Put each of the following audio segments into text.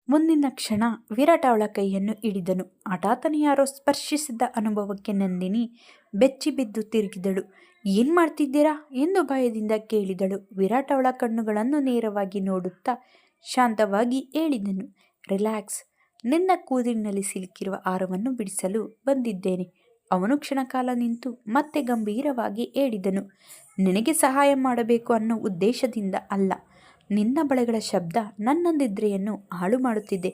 ಮುಂದಿನ ಕ್ಷಣ ವಿರಾಟ್ ಅವಳ ಕೈಯನ್ನು ಹಿಡಿದನು. ಹಠಾತ್ತನೆ ಯಾರೋ ಸ್ಪರ್ಶಿಸಿದ ಅನುಭವಕ್ಕೆ ನಂದಿನಿ ಬೆಚ್ಚಿ ಬಿದ್ದು ತಿರುಗಿದಳು. ಏನ್ ಮಾಡ್ತಿದ್ದೀರಾ ಎಂದು ಭಯದಿಂದ ಕೇಳಿದಳು. ವಿರಾಟ್ ಅವಳ ಕಣ್ಣುಗಳನ್ನು ನೇರವಾಗಿ ನೋಡುತ್ತಾ ಶಾಂತವಾಗಿ ಹೇಳಿದನು, ರಿಲ್ಯಾಕ್ಸ್, ನಿನ್ನ ಕೂದಲಿನಲ್ಲಿ ಸಿಲುಕಿರುವ ಹಾರವನ್ನು ಬಿಡಿಸಲು ಬಂದಿದ್ದೇನೆ. ಅವನು ಕ್ಷಣಕಾಲ ನಿಂತು ಮತ್ತೆ ಗಂಭೀರವಾಗಿ ಹೇಳಿದನು, ನಿನಗೆ ಸಹಾಯ ಮಾಡಬೇಕು ಅನ್ನೋ ಉದ್ದೇಶದಿಂದ ಅಲ್ಲ. ನಿನ್ನ ಬಳೆಗಳ ಶಬ್ದ ನನ್ನ ನಿದ್ರೆಯನ್ನು ಹಾಳು ಮಾಡುತ್ತಿದೆ.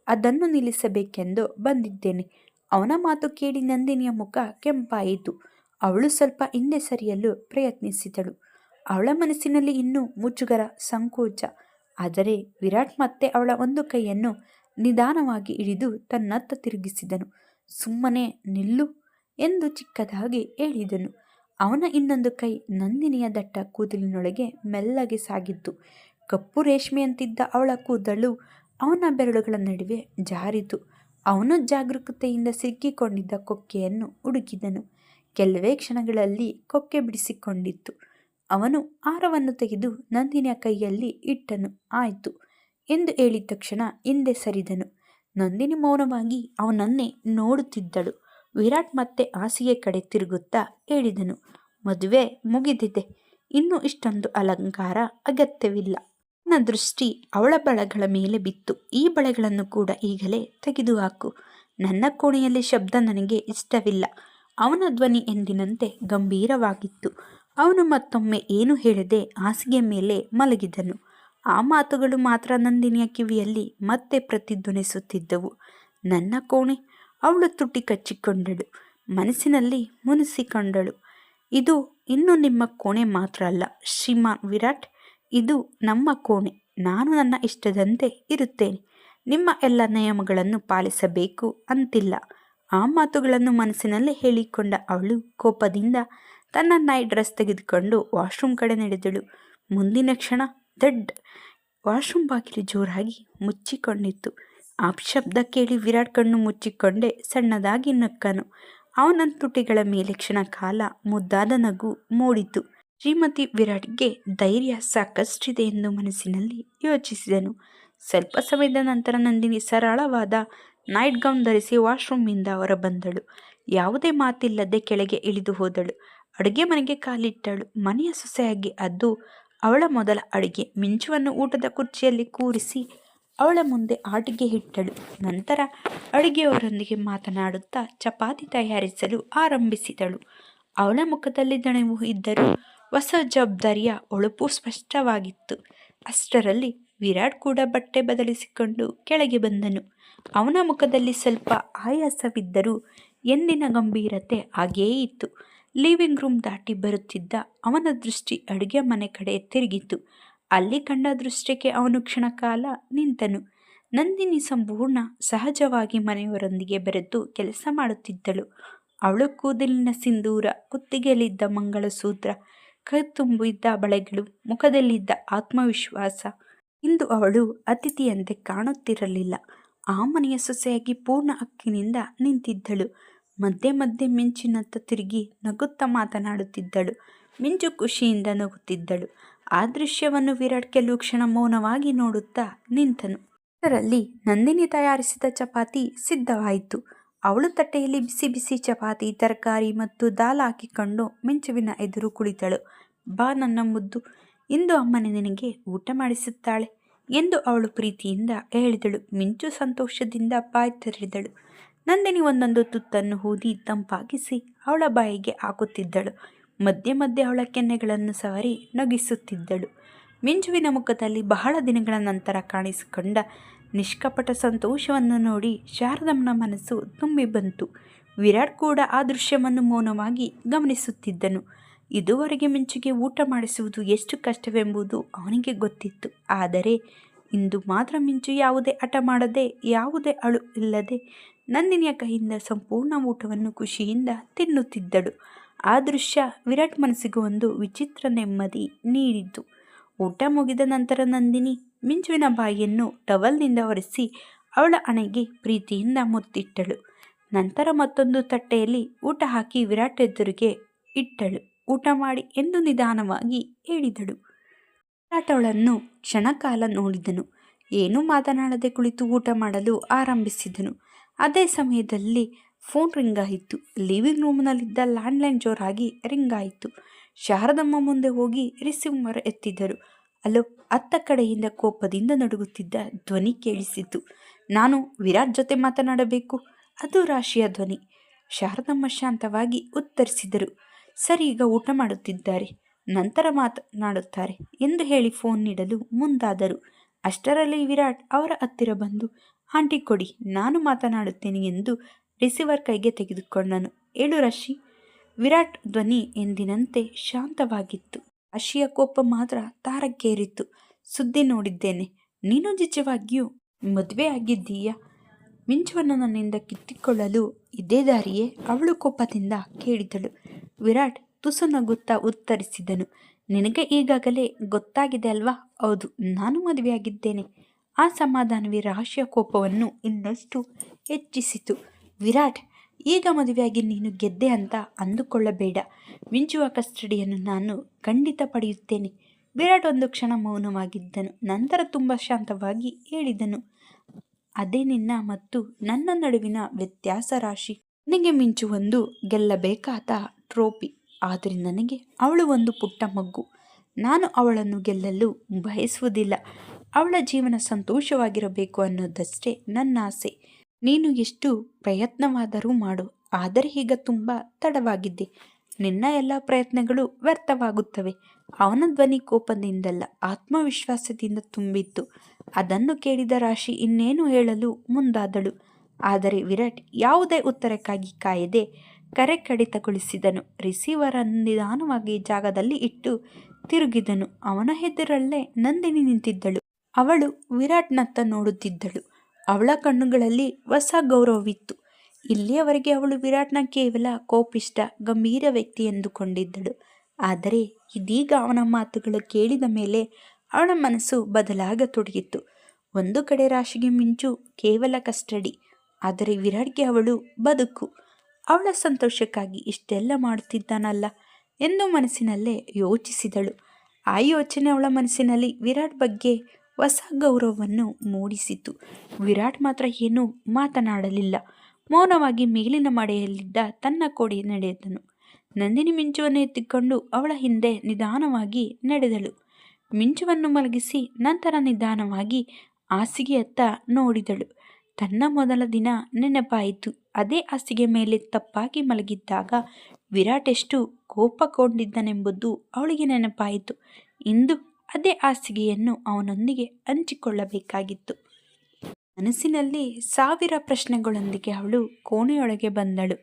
ಅದನ್ನು ನಿಲ್ಲಿಸಬೇಕೆಂದು ಬಂದಿದ್ದೇನೆ. ಅವನ ಮಾತು ಕೇಳಿ ನಂದಿನಿಯ ಮುಖ ಕೆಂಪಾಯಿತು. ಅವಳು ಸ್ವಲ್ಪ ಹಿಂದೆ ಸರಿಯಲು ಪ್ರಯತ್ನಿಸಿದಳು. ಅವಳ ಮನಸ್ಸಿನಲ್ಲಿ ಇನ್ನೂ ಮುಜುಗರ, ಸಂಕೋಚ. ಆದರೆ ವಿರಾಟ್ ಮತ್ತೆ ಅವಳ ಒಂದು ಕೈಯನ್ನು ನಿಧಾನವಾಗಿ ಹಿಡಿದು ತನ್ನತ್ತ ತಿರುಗಿಸಿದನು. ಸುಮ್ಮನೆ ನಿಲ್ಲು ಎಂದು ಚಿಕ್ಕದಾಗಿ ಹೇಳಿದನು. ಅವನ ಇನ್ನೊಂದು ಕೈ ನಂದಿನಿಯ ದಟ್ಟ ಕೂದಲಿನೊಳಗೆ ಮೆಲ್ಲಗೆ ಸಾಗಿತ್ತು. ಕಪ್ಪು ರೇಷ್ಮೆಯಂತಿದ್ದ ಅವಳ ಕೂದಲು ಅವನ ಬೆರಳುಗಳ ನಡುವೆ ಜಾರಿತು. ಅವನು ಜಾಗರೂಕತೆಯಿಂದ ಸಿಕ್ಕಿಕೊಂಡಿದ್ದ ಕೊಕ್ಕೆಯನ್ನು ಹುಡುಕಿದನು. ಕೆಲವೇ ಕ್ಷಣಗಳಲ್ಲಿ ಕೊಕ್ಕೆ ಬಿಡಿಸಿಕೊಂಡಿತ್ತು. ಅವನು ಹಾರವನ್ನು ತೆಗೆದು ನಂದಿನಿಯ ಕೈಯಲ್ಲಿ ಇಟ್ಟನು. ಆಯ್ತು ಎಂದು ಹೇಳಿದ ತಕ್ಷಣ ಹಿಂದೆ ಸರಿದನು. ನಂದಿನಿ ಮೌನವಾಗಿ ಅವನನ್ನೇ ನೋಡುತ್ತಿದ್ದಳು. ವಿರಾಟ್ ಮತ್ತೆ ಹಾಸಿಗೆ ಕಡೆ ತಿರುಗುತ್ತಾ ಹೇಳಿದನು, ಮದುವೆ ಮುಗಿದಿದೆ. ಇನ್ನು ಇಷ್ಟೊಂದು ಅಲಂಕಾರ ಅಗತ್ಯವಿಲ್ಲ. ನನ್ನ ದೃಷ್ಟಿ ಅವಳ ಬಳೆಗಳ ಮೇಲೆ ಬಿತ್ತು. ಈ ಬಳೆಗಳನ್ನು ಕೂಡ ಈಗಲೇ ತೆಗೆದುಹಾಕು. ನನ್ನ ಕೋಣೆಯಲ್ಲಿ ಶಬ್ದ ನನಗೆ ಇಷ್ಟವಿಲ್ಲ. ಅವನ ಧ್ವನಿ ಎಂದಿನಂತೆ ಗಂಭೀರವಾಗಿತ್ತು. ಅವನು ಮತ್ತೊಮ್ಮೆ ಏನು ಹೇಳದೆ ಹಾಸಿಗೆ ಮೇಲೆ ಮಲಗಿದನು. ಆ ಮಾತುಗಳು ಮಾತ್ರ ನಂದಿನಿಯ ಕಿವಿಯಲ್ಲಿ ಮತ್ತೆ ಪ್ರತಿಧ್ವನಿಸುತ್ತಿದ್ದವು. ನನ್ನ ಕೋಣೆ. ಅವಳು ತುಟಿ ಕಚ್ಚಿಕೊಂಡಳು. ಮನಸ್ಸಿನಲ್ಲಿ ಮುನಿಸಿಕೊಂಡಳು. ಇದು ಇನ್ನು ನಿಮ್ಮ ಕೋಣೆ ಮಾತ್ರ ಅಲ್ಲ ಶ್ರೀಮಾನ್ ವಿರಾಟ್, ಇದು ನಮ್ಮ ಕೋಣೆ. ನಾನು ನನ್ನ ಇಷ್ಟದಂತೆ ಇರುತ್ತೇನೆ. ನಿಮ್ಮ ಎಲ್ಲ ನಿಯಮಗಳನ್ನು ಪಾಲಿಸಬೇಕು ಅಂತಿಲ್ಲ. ಆ ಮಾತುಗಳನ್ನು ಮನಸ್ಸಿನಲ್ಲೇ ಹೇಳಿಕೊಂಡ ಅವಳು ಕೋಪದಿಂದ ತನ್ನ ನೈಟ್ ಡ್ರೆಸ್ ತೆಗೆದುಕೊಂಡು ವಾಶ್ರೂಮ್ ಕಡೆ ನಡೆದಳು. ಮುಂದಿನ ಕ್ಷಣ ದಡ್, ವಾಶ್ರೂಮ್ ಬಾಗಿಲು ಜೋರಾಗಿ ಮುಚ್ಚಿಕೊಂಡಿತ್ತು. ಆ ಶಬ್ದ ಕೇಳಿ ವಿರಾಟ್ ಕಣ್ಣು ಮುಚ್ಚಿಕೊಂಡೇ ಸಣ್ಣದಾಗಿ ನಕ್ಕನು. ಅವನ ತುಟಿಗಳ ಮೇಲೆ ಕ್ಷಣ ಕಾಲ ಮುದ್ದಾದ ನಗು ಮೂಡಿತು. ಶ್ರೀಮತಿ ವಿರಾಟ್ಗೆ ಧೈರ್ಯ ಸಾಕಷ್ಟಿದೆ ಎಂದು ಮನಸ್ಸಿನಲ್ಲಿ ಯೋಚಿಸಿದನು. ಸ್ವಲ್ಪ ಸಮಯದ ನಂತರ ನಂದಿನಿ ಸರಳವಾದ ನೈಟ್ ಗೌನ್ ಧರಿಸಿ ವಾಶ್ರೂಮಿಂದ ಹೊರಬಂದಳು. ಯಾವುದೇ ಮಾತಿಲ್ಲದೆ ಕೆಳಗೆ ಇಳಿದು ಹೋದಳು. ಅಡುಗೆ ಮನೆಗೆ ಕಾಲಿಟ್ಟಳು. ಮನೆಯ ಸೊಸೆಯಾಗಿ ಅದು ಅವಳ ಮೊದಲ ಅಡುಗೆ. ಮಿಂಚುವನ್ನು ಊಟದ ಕುರ್ಚಿಯಲ್ಲಿ ಕೂರಿಸಿ ಅವಳ ಮುಂದೆ ಆಟಿಗೆ ಇಟ್ಟಳು. ನಂತರ ಅಡುಗೆಯವರೊಂದಿಗೆ ಮಾತನಾಡುತ್ತಾ ಚಪಾತಿ ತಯಾರಿಸಲು ಆರಂಭಿಸಿದಳು. ಅವಳ ಮುಖದಲ್ಲಿ ದಣಿವು ಇದ್ದರೂ ಹೊಸ ಜವಾಬ್ದಾರಿಯ ಹೊಳಪು ಸ್ಪಷ್ಟವಾಗಿತ್ತು. ಅಷ್ಟರಲ್ಲಿ ವಿರಾಟ್ ಕೂಡ ಬಟ್ಟೆ ಬದಲಿಸಿಕೊಂಡು ಕೆಳಗೆ ಬಂದನು. ಅವನ ಮುಖದಲ್ಲಿ ಸ್ವಲ್ಪ ಆಯಾಸವಿದ್ದರೂ ಎಂದಿನ ಗಂಭೀರತೆ ಹಾಗೇ ಇತ್ತು. ಲಿವಿಂಗ್ ರೂಮ್ ದಾಟಿ ಬರುತ್ತಿದ್ದ ಅವನ ದೃಷ್ಟಿ ಅಡುಗೆ ಮನೆ ಕಡೆ ತಿರುಗಿತು. ಅಲ್ಲಿ ಕಂಡ ದೃಶ್ಯಕ್ಕೆ ಅವನು ಕ್ಷಣಕಾಲ ನಿಂತನು. ನಂದಿನಿ ಸಂಪೂರ್ಣ ಸಹಜವಾಗಿ ಮನೆಯವರೊಂದಿಗೆ ಬೆರೆತು ಕೆಲಸ ಮಾಡುತ್ತಿದ್ದಳು. ಅವಳು ಕೂದಲಿನ ಸಿಂಧೂರ, ಕುತ್ತಿಗೆಯಲ್ಲಿದ್ದ ಮಂಗಳಸೂತ್ರ, ಕೈತುಂಬಿದ್ದ ಬಳೆಗಳು, ಮುಖದಲ್ಲಿದ್ದ ಆತ್ಮವಿಶ್ವಾಸ. ಇಂದು ಅವಳು ಅತಿಥಿಯಂತೆ ಕಾಣುತ್ತಿರಲಿಲ್ಲ. ಆ ಮನೆಯ ಸೊಸೆಯಾಗಿ ಪೂರ್ಣ ಹಕ್ಕಿನಿಂದ ನಿಂತಿದ್ದಳು. ಮಧ್ಯೆ ಮಧ್ಯೆ ಮಿಂಚಿನತ್ತ ತಿರುಗಿ ನಗುತ್ತಾ ಮಾತನಾಡುತ್ತಿದ್ದಳು. ಮಿಂಚು ಖುಷಿಯಿಂದ ನಗುತ್ತಿದ್ದಳು. ಆ ದೃಶ್ಯವನ್ನು ವಿರಾಟ್ ಕೆಲವು ಕ್ಷಣ ಮೌನವಾಗಿ ನೋಡುತ್ತಾ ನಿಂತನು. ಅದರಲ್ಲಿ ನಂದಿನಿ ತಯಾರಿಸಿದ ಚಪಾತಿ ಸಿದ್ಧವಾಯಿತು. ಅವಳು ತಟ್ಟೆಯಲ್ಲಿ ಬಿಸಿ ಬಿಸಿ ಚಪಾತಿ, ತರಕಾರಿ ಮತ್ತು ದಾಲ್ ಹಾಕಿಕೊಂಡು ಮಿಂಚುವಿನ ಎದುರು ಕುಳಿತಳು. ಬಾ ನನ್ನ ಮುದ್ದು, ಇಂದು ಅಮ್ಮನೆ ನಿನಗೆ ಊಟ ಮಾಡಿಸುತ್ತಾಳೆ ಎಂದು ಅವಳು ಪ್ರೀತಿಯಿಂದ ಹೇಳಿದಳು. ಮಿಂಚು ಸಂತೋಷದಿಂದ ಬಾಯಿ ತೆರೆದಳು. ನಂದಿನಿ ಒಂದೊಂದು ತುತ್ತನ್ನು ಊದಿ ತಂಪಾಗಿಸಿ ಅವಳ ಬಾಯಿಗೆ ಹಾಕುತ್ತಿದ್ದಳು. ಮಧ್ಯೆ ಮಧ್ಯೆ ಅವಳ ಕೆನ್ನೆಗಳನ್ನು ಸವರಿ ನಗಿಸುತ್ತಿದ್ದಳು. ಮಿಂಚುವಿನ ಮುಖದಲ್ಲಿ ಬಹಳ ದಿನಗಳ ನಂತರ ಕಾಣಿಸಿಕೊಂಡ ನಿಷ್ಕಪಟ ಸಂತೋಷವನ್ನು ನೋಡಿ ಶಾರದಮ್ಮನ ಮನಸ್ಸು ತುಂಬಿ ಬಂತು. ವಿರಾಟ್ ಕೂಡ ಆ ದೃಶ್ಯವನ್ನು ಮೌನವಾಗಿ ಗಮನಿಸುತ್ತಿದ್ದನು. ಇದುವರೆಗೆ ಮಿಂಚುಗೆ ಊಟ ಮಾಡಿಸುವುದು ಎಷ್ಟು ಕಷ್ಟವೆಂಬುದು ಅವನಿಗೆ ಗೊತ್ತಿತ್ತು. ಆದರೆ ಇಂದು ಮಾತ್ರ ಮಿಂಚು ಯಾವುದೇ ಹಠ ಮಾಡದೆ, ಯಾವುದೇ ಅಳು ಇಲ್ಲದೆ ನಂದಿನಿಯ ಕೈಯಿಂದ ಸಂಪೂರ್ಣ ಊಟವನ್ನು ಖುಷಿಯಿಂದ ತಿನ್ನುತ್ತಿದ್ದಳು. ಆ ದೃಶ್ಯ ವಿರಾಟ್ ಮನಸ್ಸಿಗೆ ಒಂದು ವಿಚಿತ್ರ ನೆಮ್ಮದಿ ನೀಡಿತು. ಊಟ ಮುಗಿದ ನಂತರ ನಂದಿನಿ ಮಿಂಚುವಿನ ಬಾಯಿಯನ್ನು ಟವಲ್ನಿಂದ ಒರೆಸಿ ಅವಳ ಹಣೆಗೆ ಪ್ರೀತಿಯಿಂದ ಮುತ್ತಿಟ್ಟಳು. ನಂತರ ಮತ್ತೊಂದು ತಟ್ಟೆಯಲ್ಲಿ ಊಟ ಹಾಕಿ ವಿರಾಟ್ ಎದುರಿಗೆ ಇಟ್ಟಳು. ಊಟ ಮಾಡಿ ಎಂದು ನಿಧಾನವಾಗಿ ಹೇಳಿದಳು. ವಿರಾಟ್ ಅವಳನ್ನು ಕ್ಷಣಕಾಲ ನೋಡಿದನು. ಏನೂ ಮಾತನಾಡದೆ ಕುಳಿತು ಊಟ ಮಾಡಲು ಆರಂಭಿಸಿದನು. ಅದೇ ಸಮಯದಲ್ಲಿ ಫೋನ್ ರಿಂಗ್ ಆಯಿತು. ಲಿವಿಂಗ್ ರೂಮ್ನಲ್ಲಿದ್ದ ಲ್ಯಾಂಡ್ಲೈನ್ ಜೋರಾಗಿ ರಿಂಗ್ ಆಯಿತು. ಶಾರದಮ್ಮ ಮುಂದೆ ಹೋಗಿ ರಿಸೀವರ್ ಎತ್ತಿದರು. ಅಲ್ಲೋ, ಅತ್ತ ಕಡೆಯಿಂದ ಕೋಪದಿಂದ ನಡುಗುತ್ತಿದ್ದ ಧ್ವನಿ ಕೇಳಿಸಿತು. ನಾನು ವಿರಾಟ್ ಜೊತೆ ಮಾತನಾಡಬೇಕು. ಅದು ರಾಶಿಯ ಧ್ವನಿ. ಶಾರದಮ್ಮ ಶಾಂತವಾಗಿ ಉತ್ತರಿಸಿದರು. ಸರಿ, ಈಗ ಊಟ ಮಾಡುತ್ತಿದ್ದಾರೆ, ನಂತರ ಮಾತನಾಡುತ್ತಾರೆ ಎಂದು ಹೇಳಿ ಫೋನ್ ನೀಡಲು ಮುಂದಾದರು. ಅಷ್ಟರಲ್ಲಿ ವಿರಾಟ್ ಅವರ ಹತ್ತಿರ ಬಂದು, ಆಂಟಿ ಕೊಡಿ, ನಾನು ಮಾತನಾಡುತ್ತೇನೆ ಎಂದು ರಿಸೀವರ್ ಕೈಗೆ ತೆಗೆದುಕೊಂಡನು. ಹೇಳು ರಾಶಿ. ವಿರಾಟ್ ಧ್ವನಿ ಎಂದಿನಂತೆ ಶಾಂತವಾಗಿತ್ತು. ರಾಶಿಯ ಕೋಪ ಮಾತ್ರ ತಾರಕ್ಕೇರಿತ್ತು. ಸುದ್ದಿ ನೋಡಿದ್ದೇನೆ. ನೀನು ನಿಜವಾಗಿಯೂ ಮದುವೆ ಆಗಿದ್ದೀಯಾ? ಮಿಂಚುವನ್ನು ನನ್ನಿಂದ ಕಿತ್ತಿಕೊಳ್ಳಲು ಇದೇ ದಾರಿಯೇ? ಅವಳು ಕೋಪದಿಂದ ಕೇಳಿದಳು. ವಿರಾಟ್ ತುಸು ನಗುತ್ತಾ ಉತ್ತರಿಸಿದನು. ನಿನಗೆ ಈಗಾಗಲೇ ಗೊತ್ತಾಗಿದೆ ಅಲ್ವಾ? ಹೌದು, ನಾನು ಮದುವೆಯಾಗಿದ್ದೇನೆ. ಆ ಸಮಾಧಾನವೇ ರಾಶಿಯ ಕೋಪವನ್ನು ಇನ್ನಷ್ಟು ಹೆಚ್ಚಿಸಿತು. ವಿರಾಟ್, ಈಗ ಮದುವೆಯಾಗಿ ನೀನು ಗೆದ್ದೆ ಅಂತ ಅಂದುಕೊಳ್ಳಬೇಡ. ಮಿಂಚುವ ಕಸ್ಟಡಿಯನ್ನು ನಾನು ಖಂಡಿತ ಪಡೆಯುತ್ತೇನೆ. ವಿರಾಟ್ ಒಂದು ಕ್ಷಣ ಮೌನವಾಗಿದ್ದನು. ನಂತರ ತುಂಬ ಶಾಂತವಾಗಿ ಹೇಳಿದನು, ಅದೇ ನಿನ್ನ ಮತ್ತು ನನ್ನ ನಡುವಿನ ವ್ಯತ್ಯಾಸ ರಾಶಿ. ನನಗೆ ಮಿಂಚು ಒಂದು ಗೆಲ್ಲಬೇಕಾದ ಟ್ರೋಫಿ, ಆದರೆ ನನಗೆ ಅವಳು ಒಂದು ಪುಟ್ಟ ಮಗು. ನಾನು ಅವಳನ್ನು ಗೆಲ್ಲಲು ಬಯಸುವುದಿಲ್ಲ. ಅವಳ ಜೀವನ ಸಂತೋಷವಾಗಿರಬೇಕು ಅನ್ನೋದಷ್ಟೇ ನನ್ನ ಆಸೆ. ನೀನು ಎಷ್ಟು ಪ್ರಯತ್ನವಾದರೂ ಮಾಡು, ಆದರೆ ಈಗ ತುಂಬ ತಡವಾಗಿದೆ. ನಿನ್ನ ಎಲ್ಲ ಪ್ರಯತ್ನಗಳು ವ್ಯರ್ಥವಾಗುತ್ತವೆ. ಅವನ ಧ್ವನಿ ಕೋಪದಿಂದಲ್ಲ, ಆತ್ಮವಿಶ್ವಾಸದಿಂದ ತುಂಬಿತ್ತು. ಅದನ್ನು ಕೇಳಿದ ರಾಶಿ ಇನ್ನೇನು ಹೇಳಲು ಮುಂದಾದಳು. ಆದರೆ ವಿರಾಟ್ ಯಾವುದೇ ಉತ್ತರಕ್ಕಾಗಿ ಕಾಯದೆ ಕರೆ ಕಡಿತಗೊಳಿಸಿದನು. ರಿಸೀವರ್ ಅನ್ನು ನಿಧಾನವಾಗಿ ಜಾಗದಲ್ಲಿ ಇಟ್ಟು ತಿರುಗಿದನು. ಅವನ ಎದುರಲ್ಲೇ ನಂದಿನಿ ನಿಂತಿದ್ದಳು. ಅವಳು ವಿರಾಟ್ನತ್ತ ನೋಡುತ್ತಿದ್ದಳು. ಅವಳ ಕಣ್ಣುಗಳಲ್ಲಿ ಹೊಸ ಗೌರವವಿತ್ತು. ಇಲ್ಲಿಯವರೆಗೆ ಅವಳು ವಿರಾಟ್ನ ಕೇವಲ ಕೋಪಿಷ್ಟ, ಗಂಭೀರ ವ್ಯಕ್ತಿ ಎಂದುಕೊಂಡಿದ್ದಳು. ಆದರೆ ಇದೀಗ ಅವನ ಮಾತುಗಳು ಕೇಳಿದ ಮೇಲೆ ಅವಳ ಮನಸ್ಸು ಬದಲಾಗತೊಡಗಿತ್ತು. ಒಂದು ಕಡೆ ರಾಶಿಗೆ ಮಿಂಚು ಕೇವಲ ಕಸ್ಟಡಿ, ಆದರೆ ವಿರಾಟ್ಗೆ ಅವಳು ಬದುಕು. ಅವಳ ಸಂತೋಷಕ್ಕಾಗಿ ಇಷ್ಟೆಲ್ಲ ಮಾಡುತ್ತಿದ್ದಾನಲ್ಲ ಎಂದು ಮನಸ್ಸಿನಲ್ಲೇ ಯೋಚಿಸಿದಳು. ಆ ಯೋಚನೆ ಅವಳ ಮನಸ್ಸಿನಲ್ಲಿ ವಿರಾಟ್ ಬಗ್ಗೆ ಹೊಸ ಗೌರವವನ್ನು ಮೂಡಿಸಿತು. ವಿರಾಟ್ ಮಾತ್ರ ಏನೂ ಮಾತನಾಡಲಿಲ್ಲ. ಮೌನವಾಗಿ ಮೇಲಿನ ಮಡೆಯಲ್ಲಿದ್ದ ತನ್ನ ಕೋಣೆ ನಡೆದನು. ನಂದಿನಿ ಮಿಂಚುವನ್ನು ಎತ್ತಿಕೊಂಡು ಅವಳ ಹಿಂದೆ ನಿಧಾನವಾಗಿ ನಡೆದಳು. ಮಿಂಚುವನ್ನು ಮಲಗಿಸಿ ನಂತರ ನಿಧಾನವಾಗಿ ಹಾಸಿಗೆಯತ್ತ ನೋಡಿದಳು. ತನ್ನ ಮೊದಲ ದಿನ ನೆನಪಾಯಿತು. ಅದೇ ಹಾಸಿಗೆ ಮೇಲೆ ತಪ್ಪಾಗಿ ಮಲಗಿದ್ದಾಗ ವಿರಾಟ್ ಎಷ್ಟು ಕೋಪಗೊಂಡಿದ್ದನೆಂಬುದು ಅವಳಿಗೆ ನೆನಪಾಯಿತು. ಇಂದು ಅದೇ ಹಾಸಿಗೆಯನ್ನು ಅವನೊಂದಿಗೆ ಹಂಚಿಕೊಳ್ಳಬೇಕಾಗಿತ್ತು. ಮನಸ್ಸಿನಲ್ಲಿ ಸಾವಿರ ಪ್ರಶ್ನೆಗಳೊಂದಿಗೆ ಅವಳು ಕೋಣೆಯೊಳಗೆ ಬಂದಳು.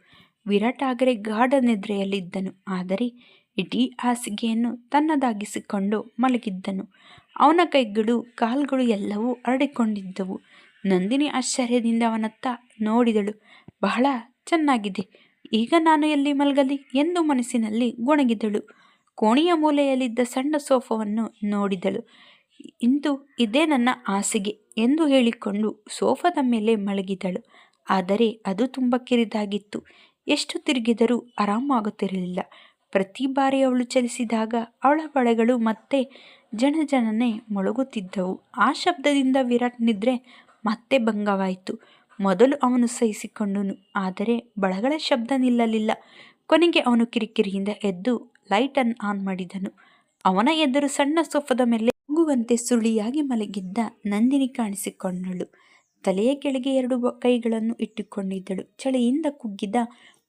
ವಿರಾಟ್ ಆಗಲೇ ಗಾಢ ನಿದ್ರೆಯಲ್ಲಿದ್ದನು. ಆದರೆ ಇಡೀ ಹಾಸಿಗೆಯನ್ನು ತನ್ನದಾಗಿಸಿಕೊಂಡು ಮಲಗಿದ್ದನು. ಅವನ ಕೈಗಳು, ಕಾಲುಗಳು ಎಲ್ಲವೂ ಹರಡಿಕೊಂಡಿದ್ದವು. ನಂದಿನಿ ಆಶ್ಚರ್ಯದಿಂದ ಅವನತ್ತ ನೋಡಿದಳು. ಬಹಳ ಚೆನ್ನಾಗಿದೆ. ಈಗ ನಾನು ಎಲ್ಲಿ ಮಲಗಲಿ ಎಂದು ಮನಸ್ಸಿನಲ್ಲಿ ಗೊಣಗಿದಳು. ಕೋಣೆಯ ಮೂಲೆಯಲ್ಲಿದ್ದ ಸಣ್ಣ ಸೋಫಾವನ್ನು ನೋಡಿದಳು. ಇಂದು ಇದೇ ನನ್ನ ಹಾಸಿಗೆ ಎಂದು ಹೇಳಿಕೊಂಡು ಸೋಫಾದ ಮೇಲೆ ಮಲಗಿದಳು. ಆದರೆ ಅದು ತುಂಬ ಕಿರಿದಾಗಿತ್ತು. ಎಷ್ಟು ತಿರುಗಿದರೂ ಆರಾಮಾಗುತ್ತಿರಲಿಲ್ಲ. ಪ್ರತಿ ಬಾರಿ ಅವಳು ಚಲಿಸಿದಾಗ ಅವಳ ಬಳೆಗಳು ಮತ್ತೆ ಜನಜನನೆ ಮೊಳಗುತ್ತಿದ್ದವು. ಆ ಶಬ್ದದಿಂದ ವಿರಾಟ್ ನಿದ್ರೆ ಮತ್ತೆ ಭಂಗವಾಯಿತು. ಮೊದಲು ಅವನು ಸಹಿಸಿಕೊಂಡನು, ಆದರೆ ಬಳೆಗಳ ಶಬ್ದ ನಿಲ್ಲಲಿಲ್ಲ. ಕೊನೆಗೆ ಅವನು ಕಿರಿಕಿರಿಯಿಂದ ಎದ್ದು ಲೈಟನ್ನು ಆನ್ ಮಾಡಿದನು. ಅವನ ಎದುರು ಸಣ್ಣ ಸೋಫಾದ ಮೇಲೆ ಮಗುವಂತೆ ಸುಳಿಯಾಗಿ ಮಲಗಿದ್ದ ನಂದಿನಿ ಕಾಣಿಸಿಕೊಂಡಳು. ತಲೆಯ ಕೆಳಗೆ ಎರಡು ಕೈಗಳನ್ನು ಇಟ್ಟುಕೊಂಡಿದ್ದಳು. ಚಳಿಯಿಂದ ಕುಗ್ಗಿದ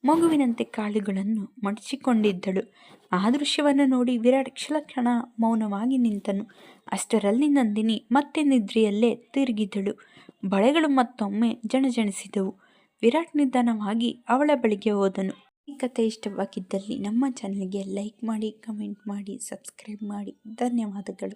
ಮಗುವಿನಂತೆ ಕಾಲುಗಳನ್ನು ಮಡಚಿಕೊಂಡಿದ್ದಳು. ಆ ದೃಶ್ಯವನ್ನು ನೋಡಿ ವಿರಾಟ್ ಕ್ಷಣ ಮೌನವಾಗಿ ನಿಂತನು. ಅಷ್ಟರಲ್ಲಿ ನಂದಿನಿ ಮತ್ತೆ ನಿದ್ರೆಯಲ್ಲೇ ತಿರುಗಿದಳು. ಬಳೆಗಳು ಮತ್ತೊಮ್ಮೆ ಜಣಜಣಿಸಿದವು. ವಿರಾಟ್ ನಿಧಾನವಾಗಿ ಅವಳ ಬಳಿಗೆ ಹೋದನು. ಈ ಕಥೆ ಇಷ್ಟವಾಗಿದ್ದಲ್ಲಿ ನಮ್ಮ ಚಾನಲ್ಗೆ ಲೈಕ್ ಮಾಡಿ, ಕಮೆಂಟ್ ಮಾಡಿ, ಸಬ್ಸ್ಕ್ರೈಬ್ ಮಾಡಿ. ಧನ್ಯವಾದಗಳು.